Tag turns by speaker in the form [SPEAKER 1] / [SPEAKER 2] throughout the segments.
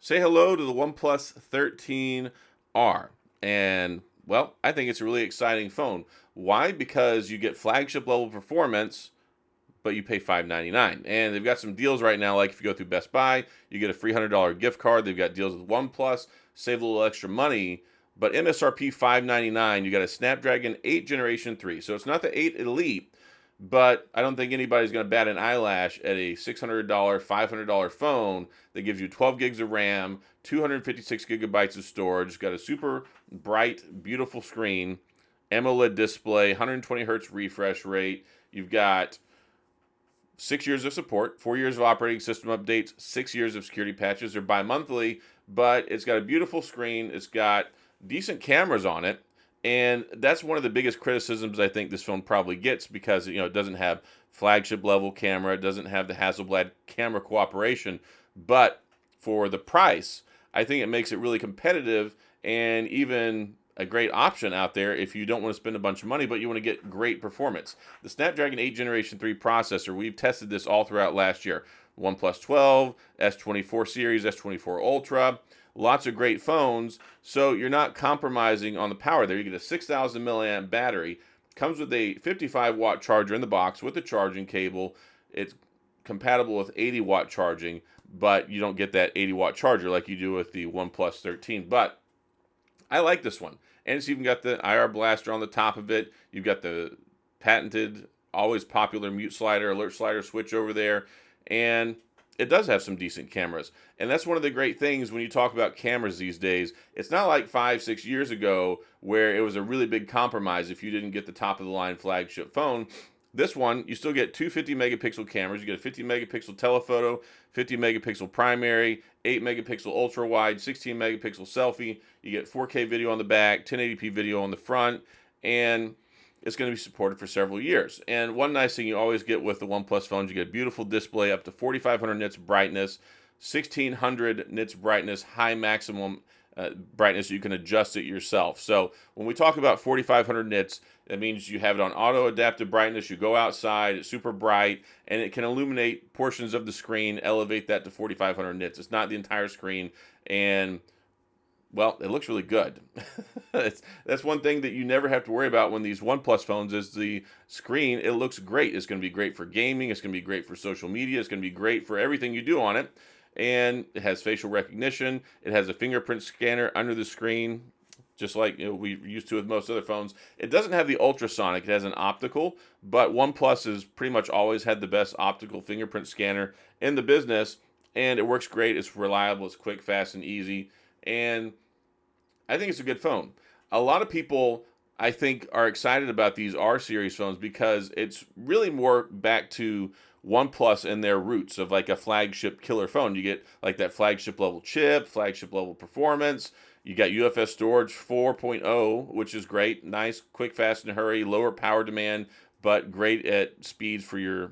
[SPEAKER 1] say hello to the OnePlus 13R. And, well, I think it's a really exciting phone. Why? Because you get flagship level performance, but you pay $599. And they've got some deals right now, like if you go through Best Buy, you get a $300 gift card. They've got deals with OnePlus, save a little extra money. But MSRP $599, you got a Snapdragon 8 Generation 3. So it's not the 8 Elite, but I don't think anybody's going to bat an eyelash at a $600, $500 phone that gives you 12 gigs of RAM, 256 gigabytes of storage. It's got a super bright, beautiful screen, AMOLED display, 120 hertz refresh rate. You've got 6 years of support, 4 years of operating system updates, 6 years of security patches. They're bi-monthly, but it's got a beautiful screen. It's got decent cameras on it. And that's one of the biggest criticisms I think this phone probably gets because, it doesn't have flagship level camera. It doesn't have the Hasselblad camera cooperation. But for the price, I think it makes it really competitive and even a great option out there if you don't want to spend a bunch of money, but you want to get great performance. The Snapdragon 8 Generation 3 processor, we've tested this all throughout last year. OnePlus 12, S24 series, S24 Ultra, lots of great phones. So you're not compromising on the power there. You get a 6,000 milliamp battery. Comes with a 55 watt charger in the box with a charging cable. It's compatible with 80 watt charging, but you don't get that 80 watt charger like you do with the OnePlus 13. But I like this one. And it's even got the IR blaster on the top of it. You've got the patented, always popular mute slider, alert slider switch over there. And it does have some decent cameras. And that's one of the great things when you talk about cameras these days. It's not like 5-6 years ago where it was a really big compromise if you didn't get the top of the line flagship phone. This one, you still get two 50 megapixel cameras. You get a 50 megapixel telephoto, 50 megapixel primary, 8 megapixel ultra wide, 16 megapixel selfie. You get 4K video on the back, 1080p video on the front, and it's going to be supported for several years. And one nice thing you always get with the OnePlus phones, you get a beautiful display up to 4,500 nits brightness, 1,600 nits brightness, high maximum brightness. You can adjust it yourself. So when we talk about 4,500 nits, that means you have it on auto adaptive brightness. You go outside, it's super bright, and it can illuminate portions of the screen, elevate that to 4,500 nits. It's not the entire screen, and well, it looks really good. That's one thing that you never have to worry about when these OnePlus phones is the screen. It looks great. It's going to be great for gaming. It's going to be great for social media. It's going to be great for everything you do on it. And it has facial recognition. It has a fingerprint scanner under the screen, just like we used to with most other phones. It doesn't have the ultrasonic. It has an optical, but OnePlus has pretty much always had the best optical fingerprint scanner in the business, and it works great. It's reliable. It's quick, fast, and easy. And I think it's a good phone. A lot of people, I think, are excited about these R series phones because it's really more back to OnePlus and their roots of like a flagship killer phone. You get like that flagship level chip, flagship level performance. You got UFS storage 4.0, which is great. Nice, quick, fast, and hurry, lower power demand, but great at speeds for your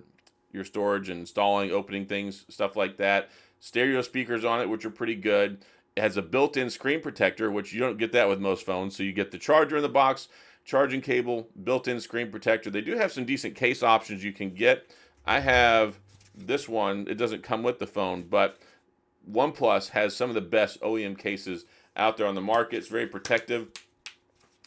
[SPEAKER 1] storage and installing, opening things, stuff like that. Stereo speakers on it, which are pretty good. It has a built-in screen protector, which you don't get that with most phones. So you get the charger in the box, charging cable, built-in screen protector. They do have some decent case options you can get. I have this one. It doesn't come with the phone, but OnePlus has some of the best OEM cases out there on the market. It's very protective,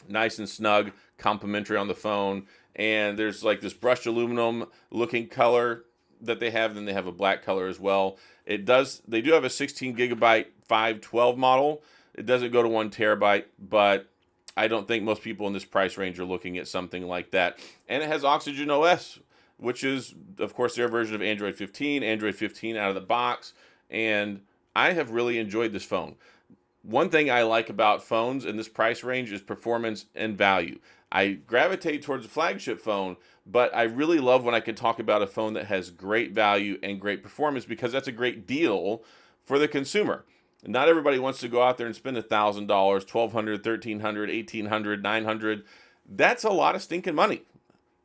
[SPEAKER 1] nice and snug, complimentary on the phone. And there's like this brushed aluminum looking color that they have. Then they have a black color as well. They do have a 16 gigabyte 512 model. It doesn't go to 1 terabyte, but I don't think most people in this price range are looking at something like that. And it has Oxygen OS, which is, of course, their version of Android 15 out of the box. And I have really enjoyed this phone. One thing I like about phones in this price range is performance and value. I gravitate towards a flagship phone, but I really love when I can talk about a phone that has great value and great performance because that's a great deal for the consumer. Not everybody wants to go out there and spend $1,000, $1,200, $1,300, $1,800, $900. That's a lot of stinking money.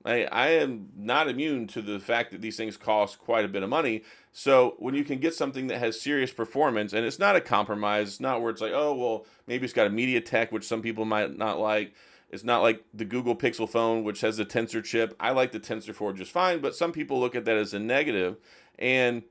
[SPEAKER 1] I am not immune to the fact that these things cost quite a bit of money. So when you can get something that has serious performance, and it's not a compromise, it's not where it's like, oh, well, maybe it's got a MediaTek, which some people might not like. It's not like the Google Pixel phone, which has the Tensor chip. I like the Tensor 4 just fine, but some people look at that as a negative. And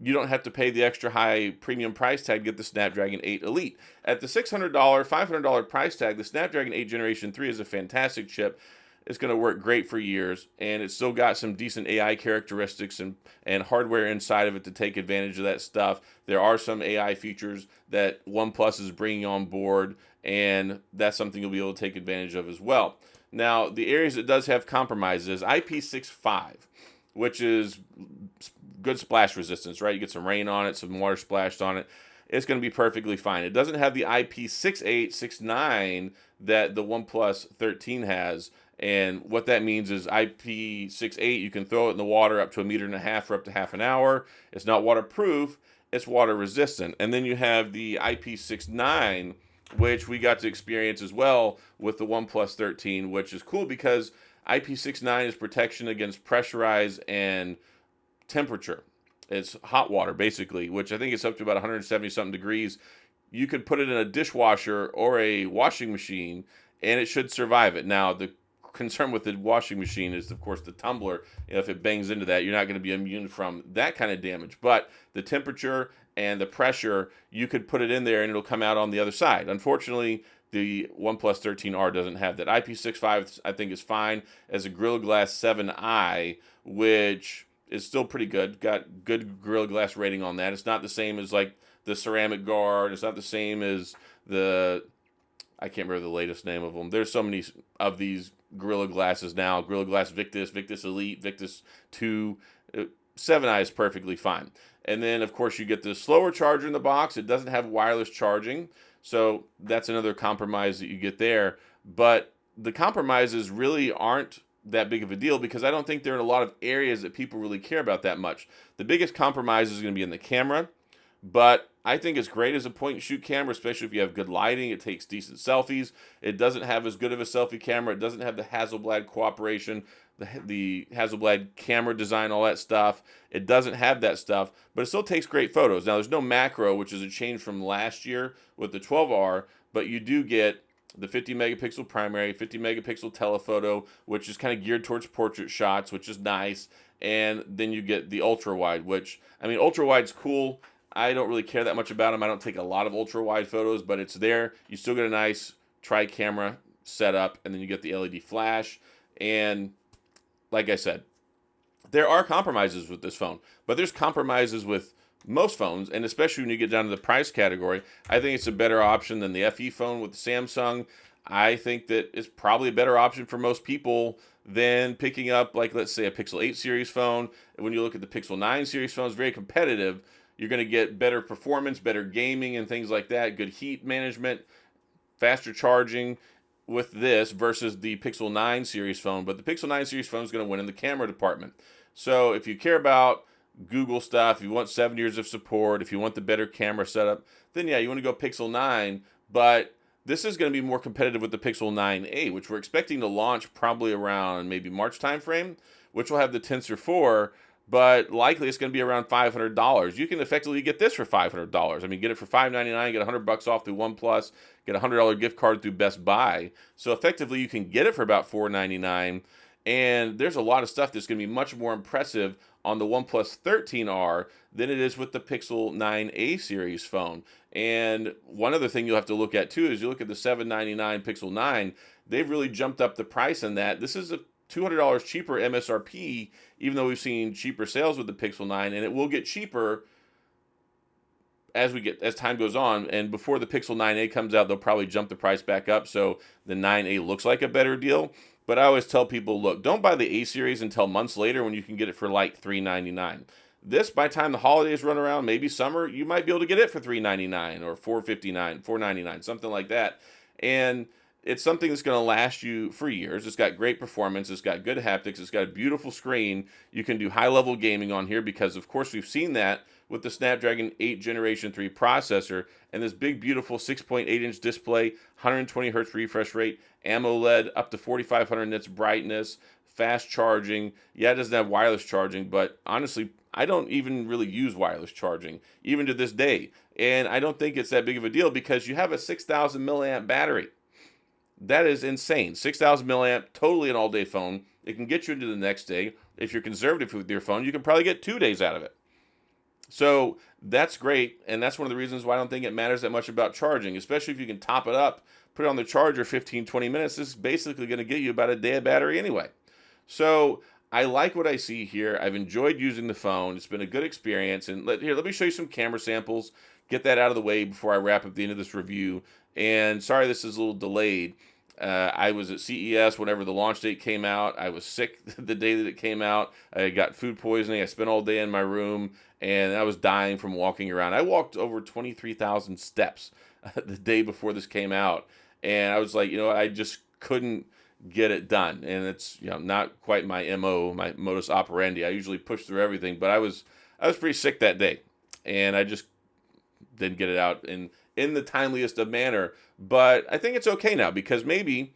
[SPEAKER 1] you don't have to pay the extra high premium price tag to get the Snapdragon 8 Elite. At the $600, $500 price tag, the Snapdragon 8 Generation 3 is a fantastic chip. It's going to work great for years, and it's still got some decent AI characteristics and hardware inside of it to take advantage of that stuff. There are some AI features that OnePlus is bringing on board, and that's something you'll be able to take advantage of as well. Now, the areas it does have compromises, IP65, which is good splash resistance, right? You get some rain on it, some water splashed on it. It's going to be perfectly fine. It doesn't have the IP68, 69 that the OnePlus 13 has. And what that means is IP68, you can throw it in the water up to 1.5 meters for up to half an hour. It's not waterproof, it's water resistant. And then you have the IP69, which we got to experience as well with the OnePlus 13, which is cool because IP69 is protection against pressurized and temperature. It's hot water, basically, which I think it's up to about 170 something degrees. You could put it in a dishwasher or a washing machine, and it should survive it. Now, the concern with the washing machine is, of course, the tumbler. If it bangs into that, you're not going to be immune from that kind of damage. But the temperature and the pressure, you could put it in there and it'll come out on the other side. Unfortunately, the OnePlus 13R doesn't have that. IP65, I think, is fine as a Gorilla Glass 7i, which is still pretty good. Got good Gorilla Glass rating on that. It's not the same as like the ceramic guard. It's not the same as I can't remember the latest name of them. There's so many of these Gorilla Glasses now. Gorilla Glass Victus, Victus Elite, Victus 2. 7i is perfectly fine. And then, of course, you get the slower charger in the box. It doesn't have wireless charging. So that's another compromise that you get there. But the compromises really aren't that big of a deal because I don't think they're in a lot of areas that people really care about that much. The biggest compromise is going to be in the camera. But I think it's great as a point-and-shoot camera, especially if you have good lighting. It takes decent selfies. It doesn't have as good of a selfie camera. It doesn't have the Hasselblad cooperation, the Hasselblad camera design, all that stuff. It doesn't have that stuff, but it still takes great photos. Now, there's no macro, which is a change from last year with the 12R, but you do get the 50-megapixel primary, 50-megapixel telephoto, which is kind of geared towards portrait shots, which is nice. And then you get the ultra-wide, which, I mean, ultra-wide's cool. I don't really care that much about them. I don't take a lot of ultra-wide photos, but it's there. You still get a nice tri-camera setup, and then you get the LED flash. And like I said, there are compromises with this phone, but there's compromises with most phones, and especially when you get down to the price category. I think it's a better option than the FE phone with the Samsung. I think that it's probably a better option for most people than picking up, like, let's say, a Pixel 8 series phone. When you look at the Pixel 9 series phone, it's very competitive. You're going to get better performance, better gaming, and things like that, good heat management, faster charging with this versus the Pixel 9 series phone. But the Pixel 9 series phone is going to win in the camera department. So if you care about Google stuff, if you want 7 years of support, if you want the better camera setup, then yeah, you want to go Pixel 9. But this is going to be more competitive with the Pixel 9a, which we're expecting to launch probably around maybe March timeframe, which will have the Tensor 4. But likely it's going to be around $500. You can effectively get this for $500. I mean, get it for $599, get $100 off through OnePlus, get a $100 gift card through Best Buy. So effectively, you can get it for about $499. And there's a lot of stuff that's going to be much more impressive on the OnePlus 13R than it is with the Pixel 9a series phone. And one other thing you'll have to look at too is you look at the $799 Pixel 9. They've really jumped up the price on that. This is a $200 cheaper MSRP, even though we've seen cheaper sales with the Pixel 9, and it will get cheaper as time goes on. And before the Pixel 9a comes out, they'll probably jump the price back up, so the 9a looks like a better deal. But I always tell people, look, don't buy the A series until months later when you can get it for like $399. This, by the time the holidays run around, maybe summer, you might be able to get it for $399 or $459, $499, something like that. And it's something that's going to last you for years. It's got great performance. It's got good haptics. It's got a beautiful screen. You can do high-level gaming on here because, of course, we've seen that with the Snapdragon 8 Generation 3 processor and this big, beautiful 6.8-inch display, 120 hertz refresh rate, AMOLED, up to 4,500 nits brightness, fast charging. Yeah, it doesn't have wireless charging, but honestly, I don't even really use wireless charging, even to this day. And I don't think it's that big of a deal because you have a 6,000 milliamp battery. That is insane. 6,000 milliamp, totally an all-day phone. It can get you into the next day. If you're conservative with your phone, you can probably get 2 days out of it. So that's great, and that's one of the reasons why I don't think it matters that much about charging, especially if you can top it up, put it on the charger 15, 20 minutes. This is basically going to get you about a day of battery anyway. So I like what I see here. I've enjoyed using the phone. It's been a good experience. And let me show you some camera samples. Get that out of the way before I wrap up the end of this review. And sorry, this is a little delayed. I was at CES whenever the launch date came out. I was sick the day that it came out. I got food poisoning. I spent all day in my room, and I was dying from walking around. I walked over 23,000 steps the day before this came out, and I was like, I just couldn't get it done. And it's not quite my MO, my modus operandi. I usually push through everything, but I was pretty sick that day, and I just didn't get it out in the timeliest of manner. But I think it's okay now, because maybe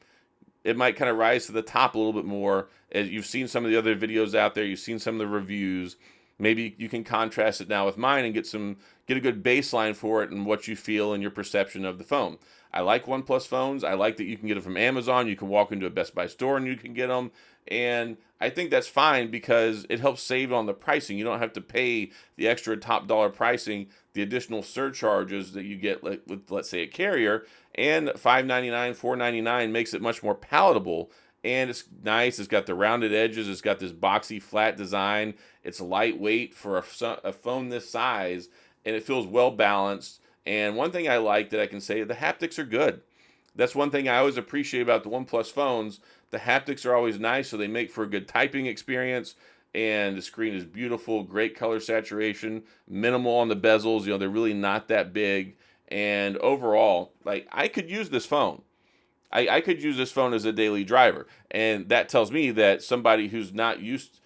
[SPEAKER 1] it might kind of rise to the top a little bit more. As you've seen some of the other videos out there, you've seen some of the reviews. Maybe you can contrast it now with mine and get a good baseline for it and what you feel and your perception of the phone. I like OnePlus phones. I like that you can get it from Amazon. You can walk into a Best Buy store and you can get them. And I think that's fine because it helps save on the pricing. You don't have to pay the extra top dollar pricing, the additional surcharges that you get with, let's say, a carrier. And $5.99, $4.99 makes it much more palatable. And it's nice. It's got the rounded edges. It's got this boxy flat design. It's lightweight for a phone this size, and it feels well balanced. And one thing I like that I can say, the haptics are good. That's one thing I always appreciate about the OnePlus phones. The haptics are always nice, so they make for a good typing experience. And the screen is beautiful, great color saturation, minimal on the bezels. They're really not that big. And overall, like, I could use this phone. I could use this phone as a daily driver, and that tells me that somebody who's not used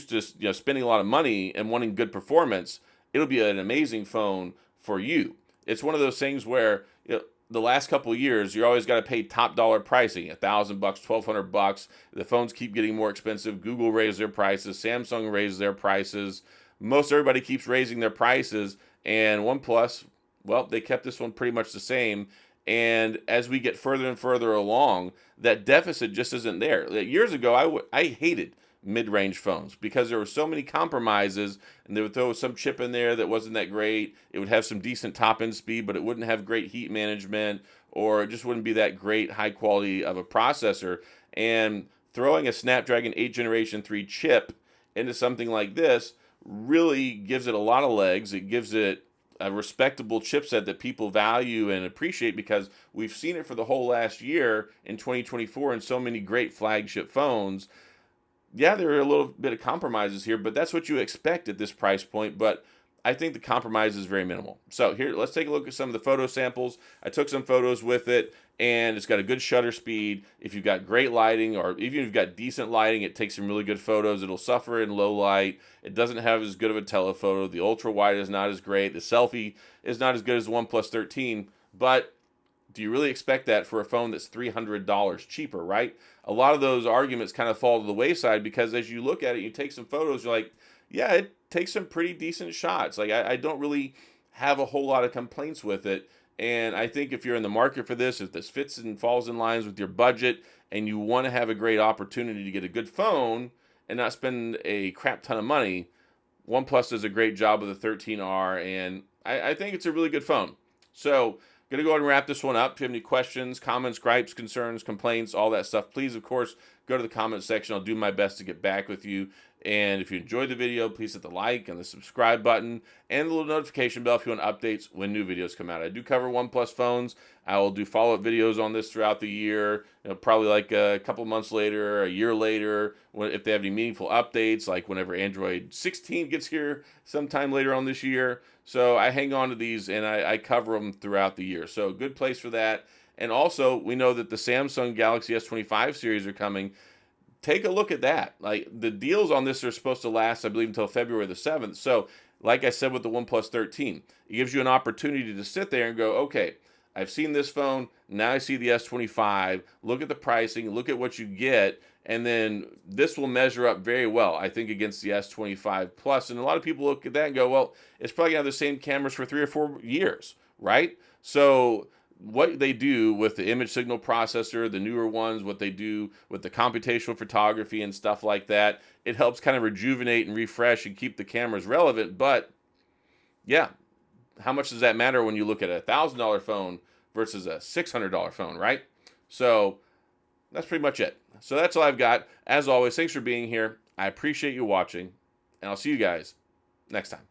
[SPEAKER 1] to spending a lot of money and wanting good performance, it'll be an amazing phone for you. It's one of those things where the last couple of years you always got to pay top dollar pricing, $1,000, $1,200. The phones keep getting more expensive. Google raised their prices, Samsung raised their prices. Most everybody keeps raising their prices, and OnePlus, well, they kept this one pretty much the same. And as we get further and further along, that deficit just isn't there. Years ago, I hated mid-range phones because there were so many compromises, and they would throw some chip in there that wasn't that great. It would have some decent top-end speed, but it wouldn't have great heat management, or it just wouldn't be that great high quality of a processor. And throwing a Snapdragon 8 Generation 3 chip into something like this really gives it a lot of legs. It gives it a respectable chipset that people value and appreciate, because we've seen it for the whole last year in 2024 in so many great flagship phones. Yeah, there are a little bit of compromises here, but that's what you expect at this price point. But I think the compromise is very minimal. So here, let's take a look at some of the photo samples. I took some photos with it, and it's got a good shutter speed. If you've got great lighting, or even if you've got decent lighting, it takes some really good photos. It'll suffer in low light. It doesn't have as good of a telephoto. The ultra wide is not as great. The selfie is not as good as the OnePlus 13, but do you really expect that for a phone that's $300 cheaper, right? A lot of those arguments kind of fall to the wayside, because as you look at it, you take some photos, you're like, yeah, it takes some pretty decent shots. Like, I don't really have a whole lot of complaints with it. And I think if you're in the market for this, if this fits and falls in lines with your budget, and you want to have a great opportunity to get a good phone and not spend a crap ton of money, OnePlus does a great job with the 13R, and I think it's a really good phone. So, going to go ahead and wrap this one up. If you have any questions, comments, gripes, concerns, complaints, all that stuff, please, of course, go to the comment section. I'll do my best to get back with you. And if you enjoyed the video, please hit the like and the subscribe button and the little notification bell if you want updates when new videos come out. I do cover OnePlus phones. I will do follow-up videos on this throughout the year, probably like a couple months later, a year later, if they have any meaningful updates, like whenever Android 16 gets here sometime later on this year. So I hang on to these, and I cover them throughout the year. So good place for that. And also, we know that the Samsung Galaxy S25 series are coming. Take a look at that. Like, the deals on this are supposed to last, I believe, until February the 7th. So, like I said with the OnePlus 13, it gives you an opportunity to sit there and go, okay, I've seen this phone, now I see the S25, look at the pricing, look at what you get, and then this will measure up very well, I think, against the S25 Plus. And a lot of people look at that and go, well, it's probably going to have the same cameras for 3 or 4 years, right? So what they do with the image signal processor, the newer ones, what they do with the computational photography and stuff like that, it helps kind of rejuvenate and refresh and keep the cameras relevant. But yeah, how much does that matter when you look at a $1,000 phone versus a $600 phone, right? So that's pretty much it. So that's all I've got. As always, thanks for being here. I appreciate you watching, and I'll see you guys next time.